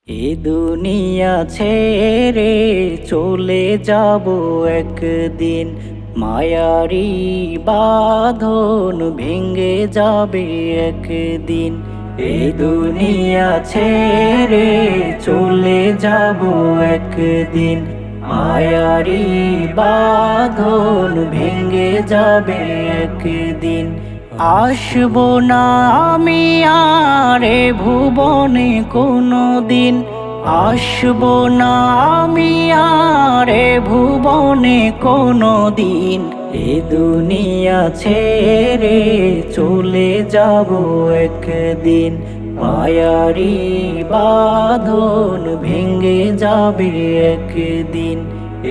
এ দুনিয়া ছেড়ে চলে যাব একদিন, মায়ারি বাঁধন ভেঙে যাবে একদিন। এ দুনিয়া ছেড়ে চলে যাব একদিন, মায়ারি বাঁধন ভেঙে যাবে একদিন। আসবো না আমি আর এ ভুবনে কোনো দিন, আসবো না আমি আর এ ভুবনে কোনো দিন। এ দুনিয়া ছেড়ে চলে যাব একদিন, মায়ারি বাঁধন ভেঙে যাবে একদিন।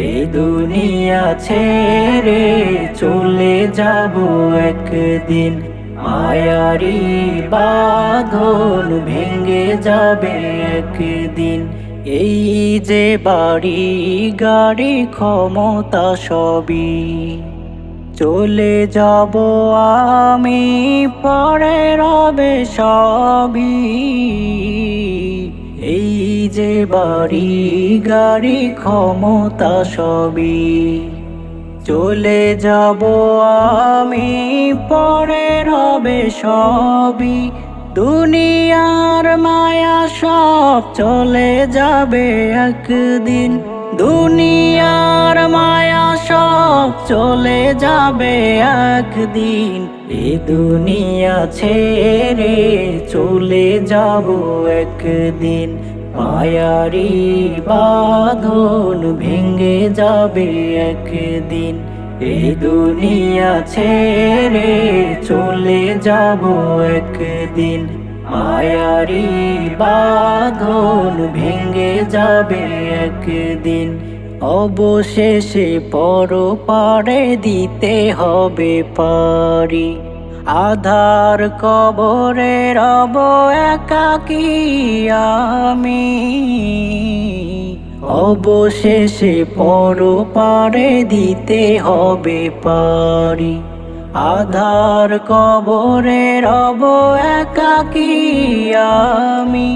এ দুনিয়া ছেড়ে চলে যাব একদিন, মায়ারি বাঁধন ভেঙে যাবে একদিন। এই যে বাড়ি গাড়ি ক্ষমতা সবই চলে যাব আমি, পরে রবে সবই। এই যে বাড়ি গাড়ি ক্ষমতা সবই চলে যাব আমি, পরে রবে সবই। দুনিয়ার মায়া সব চলে যাবে একদিন, দুনিয়ার মায়া সব চলে যাবে একদিন। এ দুনিয়া ছেড়ে চলে যাব একদিন, মায়ারি বাঁধন ভেঙে যাবে একদিন। এ দুনিয়া ছেড়ে চলে যাব একদিন, মায়ারি বাঁধন ভেঙে যাবে একদিন। অবশেষে পরপারে দিতে হবে পারি, আধার কবরে রব একাকী আমি। অবশেষে পরপারে দিতে হবে পারি, আধার কবরে রব একাকী আমি।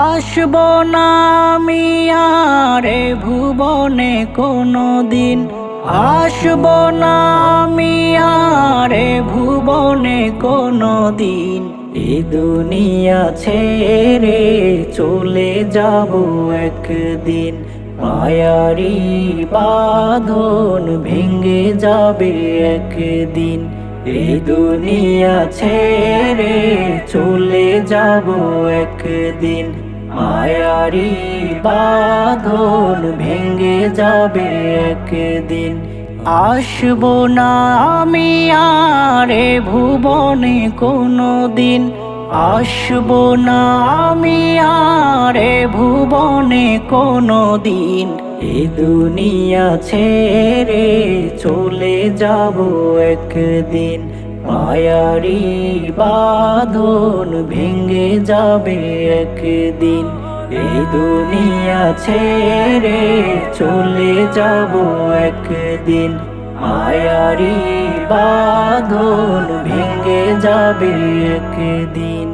আসবো না আমি আর এ ভুবনে কোনো দিন, আসবো না আমি আর এ ভুবনে কোনো দিন। এ দুনিয়া ছেড়ে চলে যাব একদিন, মায়ারি বাঁধন ভেঙে যাবে একদিন। এ দুনিয়া ছেড়ে চলে যাব একদিন, মায়ারি বাঁধন ভেঙে যাবে একদিন। আসবো না আমি আর এ ভুবনে কোনো দিন, আসবো না আমি আর এ ভুবনে কোনো দিন। এ দুনিয়া ছেড়ে চলে যাব একদিন, মায়ারি বাঁধন ভেঙে যাবে একদিন। এ দুনিয়া ছেড়ে চলে যাব একদিন, মায়ারি বাঁধন ভেঙে যাবে একদিন।